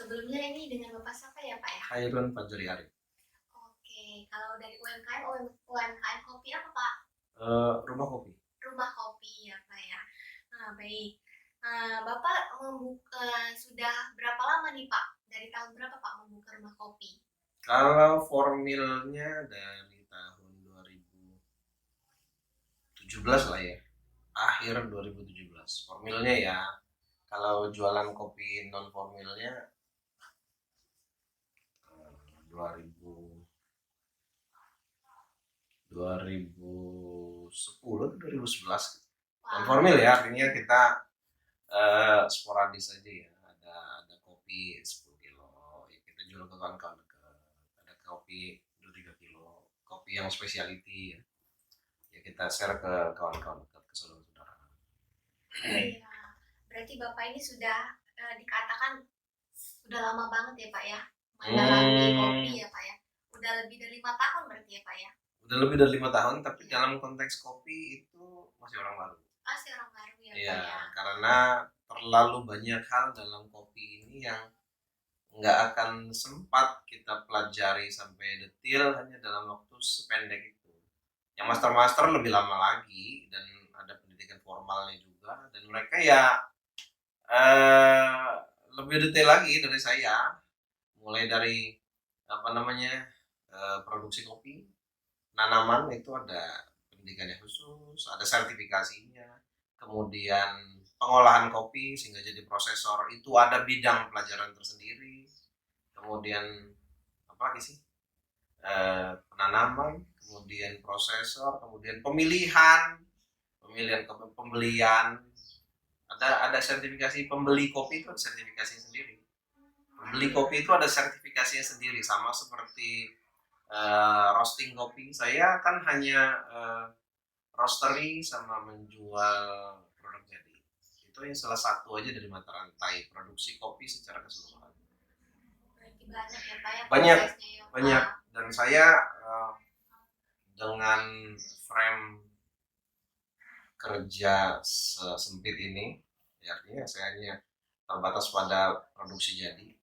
Sebelumnya ini dengan Bapak siapa ya Pak ya? Hairun Fajri Arif. Oke, kalau dari UMKM, UMKM kopi apa Pak? Rumah kopi. Rumah kopi ya Pak ya. Nah, baik. Bapak membuka sudah berapa lama nih Pak? Dari tahun berapa Pak membuka rumah kopi? Kalau formilnya dari tahun 2017 lah ya, akhir 2017. Formilnya ya, kalau jualan kopi non formilnya 2000 2010 2011. Non formil ya, artinya kita sporadis aja ya. Ada kopi 10 kilo ya, kita jual ke kawan-kawan dekat. Ada kopi 3 kilo, kopi yang specialty ya, ya kita share ke kawan-kawan dekat, ke saudara-saudara. Iya, berarti Bapak ini sudah dikatakan sudah lama banget ya Pak ya mendalami kopi ya Pak ya. Udah lebih dari 5 tahun berarti ya Pak ya. Udah lebih dari 5 tahun, tapi dalam konteks kopi itu masih orang baru. Masih orang baru ya Iya, Pak ya. karena terlalu banyak hal dalam kopi ini yang nggak akan sempat kita pelajari sampai detail hanya dalam waktu sependek itu. Yang master-master lebih lama lagi dan ada pendidikan formalnya juga, dan mereka ya lebih detail lagi dari saya, mulai dari apa namanya produksi kopi, tanaman itu ada pendidikannya khusus, ada sertifikasinya, kemudian pengolahan kopi sehingga jadi prosesor itu ada bidang pelajaran tersendiri, kemudian apa lagi sih, penanaman, kemudian prosesor, kemudian pembelian, ada sertifikasi pembeli kopi itu ada sertifikasi sendiri. Pembeli kopi itu ada sertifikasinya sendiri, sama seperti roasting kopi. Saya kan hanya roastery sama menjual produk jadi. Itu yang salah satu aja dari mata rantai produksi kopi secara keseluruhan. Berarti banyak ya Pak ya Banyak, prosesnya ya Pak. banyak. Dan saya dengan frame kerja sempit ini, ya artinya saya hanya terbatas pada produksi jadi,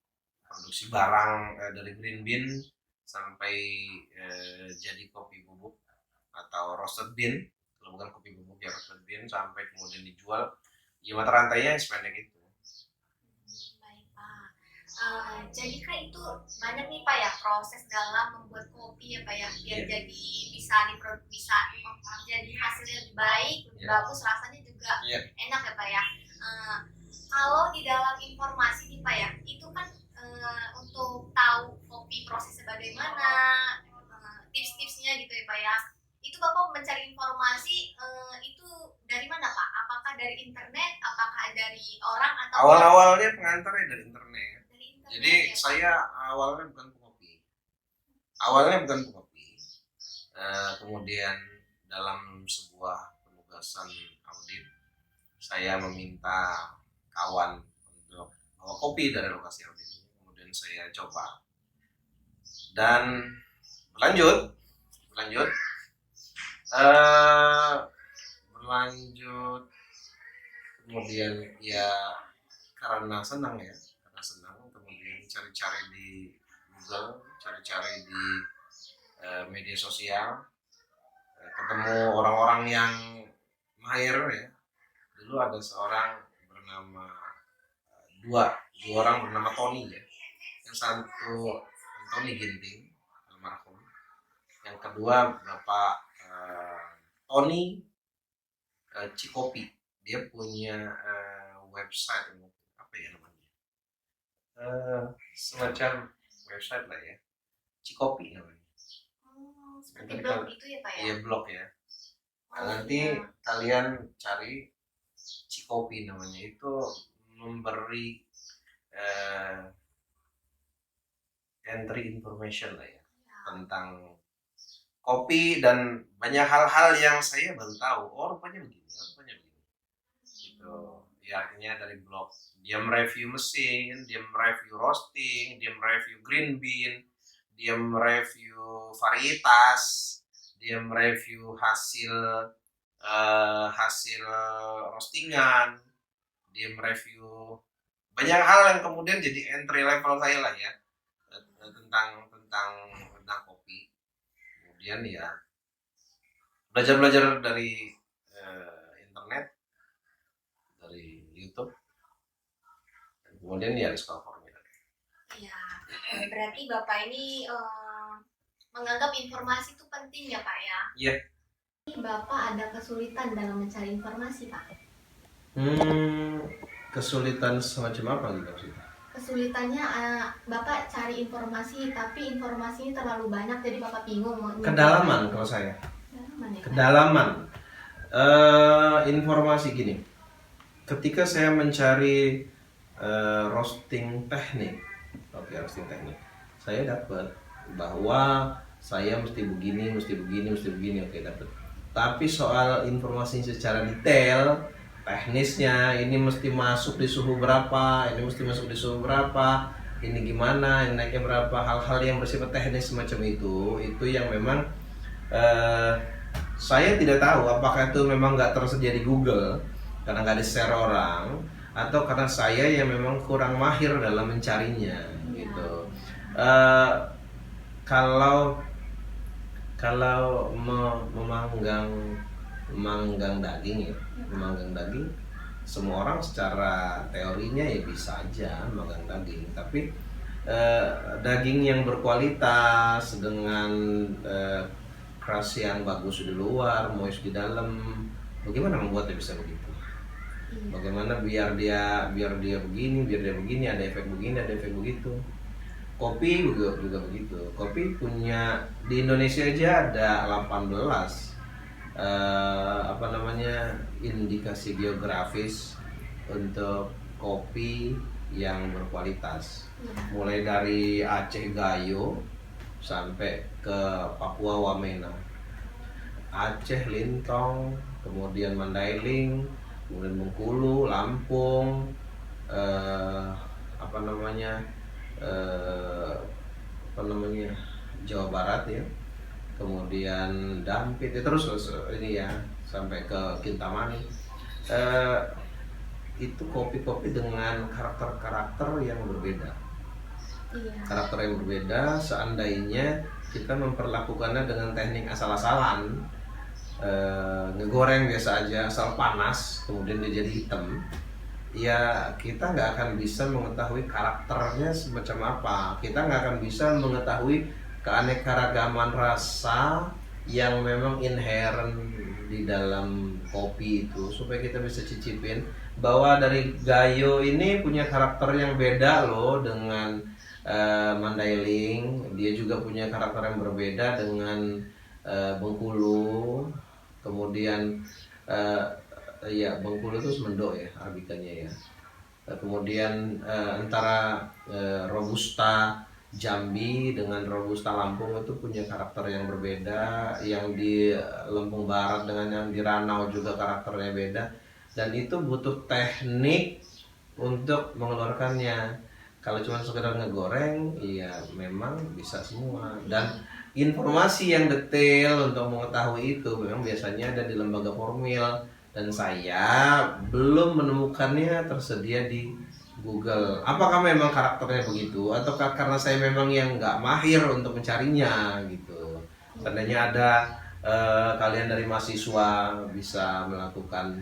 produksi barang dari green bean sampai jadi kopi bubuk atau roasted bean. Kalau bukan kopi bubuk ya roasted bean, sampai kemudian dijual, ya mata rantainya sependek itu. Baik Pak. Jadi kan itu banyak nih Pak ya proses dalam membuat kopi ya Pak ya biar jadi bisa bisa jadi hasilnya lebih baik, lebih bagus, rasanya juga enak ya Pak ya. Kalau di dalam informasi nih Pak ya, itu kan untuk tahu kopi prosesnya bagaimana, tips-tipsnya gitu ya Pak ya. Itu Bapak mencari informasi itu dari mana Pak? Apakah dari internet, apakah dari orang atau awalnya pengantarnya dari internet. Jadi ya, saya awalnya bukan pengopi. Kemudian dalam sebuah penugasan audit, saya meminta kawan untuk bawa kopi dari lokasi audit. Kemudian saya coba dan berlanjut, kemudian ya karena senang, kemudian cari-cari di Google, cari-cari di media sosial, ketemu orang-orang yang mahir ya. Dulu ada seorang bernama dua orang bernama Tony ya. Yang satu Tony Ginting almarhum, yang kedua Bapak Tony Cikopi. Dia punya website, apa ya namanya, semacam website lah ya, Cikopi namanya. Seperti blog itu ya Pak ya? Iya, blog ya. Nanti kalian cari Cikopi namanya, itu memberi entry information lah ya tentang kopi dan banyak hal-hal yang saya baru tahu. Oh rupanya begini gitu. Ya akhirnya dari blog dia mereview mesin, dia mereview roasting, dia mereview green bean, dia mereview varietas, dia mereview hasil roastingan, dia mereview banyak hal yang kemudian jadi entry level saya lah ya, tentang kopi. Kemudian ya belajar dari internet, dari YouTube, dan kemudian ya discovernya. Iya, berarti Bapak ini menganggap informasi itu penting ya Pak ya? Iya. Bapak ada kesulitan dalam mencari informasi Pak? Kesulitan semacam apa gitu maksudnya? Kesulitannya Bapak cari informasi tapi informasinya terlalu banyak jadi Bapak bingung mau Kedalaman kalau saya. Kedalaman ya, Pak? Kedalaman. Informasi gini. Ketika saya mencari roasting teknik, saya dapat bahwa saya mesti begini, oke dapat. Tapi soal informasi secara detail, teknisnya ini mesti masuk di suhu berapa, ini gimana, ini naiknya berapa, hal-hal yang bersifat teknis semacam itu yang memang saya tidak tahu apakah itu memang nggak tersedia di Google karena nggak di-share orang, atau karena saya yang memang kurang mahir dalam mencarinya gitu. Kalau memanggang daging, semua orang secara teorinya ya bisa aja memanggang daging, tapi daging yang berkualitas dengan crush yang bagus di luar, moist di dalam, bagaimana membuatnya bisa begitu? Bagaimana biar dia begini, ada efek begini, ada efek begitu. Kopi juga begitu. Kopi punya di Indonesia aja ada 18 indikasi geografis untuk kopi yang berkualitas. Mulai dari Aceh Gayo sampai ke Papua Wamena, Aceh Lintong, kemudian Mandailing, kemudian Bengkulu, Lampung, Jawa Barat ya, kemudian Dampit ya, terus ini ya sampai ke Kintamani. Itu kopi-kopi dengan karakter yang berbeda. Karakter yang berbeda, seandainya kita memperlakukannya dengan teknik asal-asalan, ngegoreng biasa aja asal panas kemudian dia jadi hitam, ya kita nggak akan bisa mengetahui karakternya semacam apa, kita nggak akan bisa mengetahui keanekaragaman rasa yang memang inherent di dalam kopi itu, supaya kita bisa cicipin bahwa dari Gayo ini punya karakter yang beda loh dengan Mandailing, dia juga punya karakter yang berbeda dengan Bengkulu, kemudian Bengkulu itu Semendo ya arabikanya ya, kemudian antara Robusta Jambi dengan Robusta Lampung itu punya karakter yang berbeda, yang di Lampung Barat dengan yang di Ranau juga karakternya beda, dan itu butuh teknik untuk mengeluarkannya. Kalau cuma sekedar ngegoreng, ya memang bisa semua. Dan informasi yang detail untuk mengetahui itu memang biasanya ada di lembaga formil, dan saya belum menemukannya tersedia di Google. Apakah memang karakternya begitu, atau karena saya memang yang nggak mahir untuk mencarinya gitu. Seandainya ada kalian dari mahasiswa bisa melakukan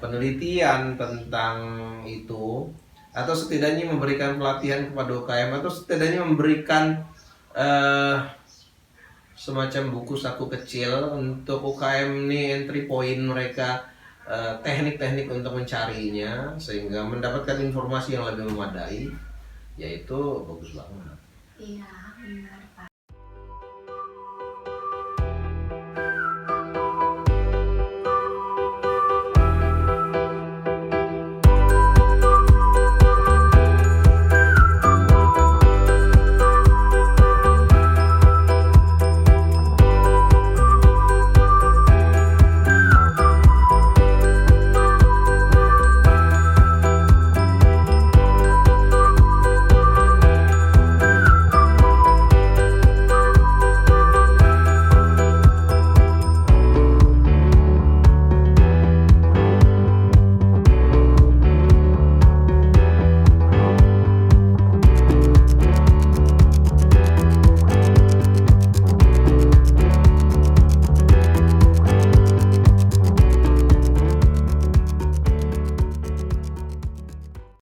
penelitian tentang itu, atau setidaknya memberikan pelatihan kepada UKM, atau setidaknya memberikan semacam buku saku kecil untuk UKM nih, entry point mereka, teknik-teknik untuk mencarinya sehingga mendapatkan informasi yang lebih memadai, yaitu bagus banget. Iya, benar.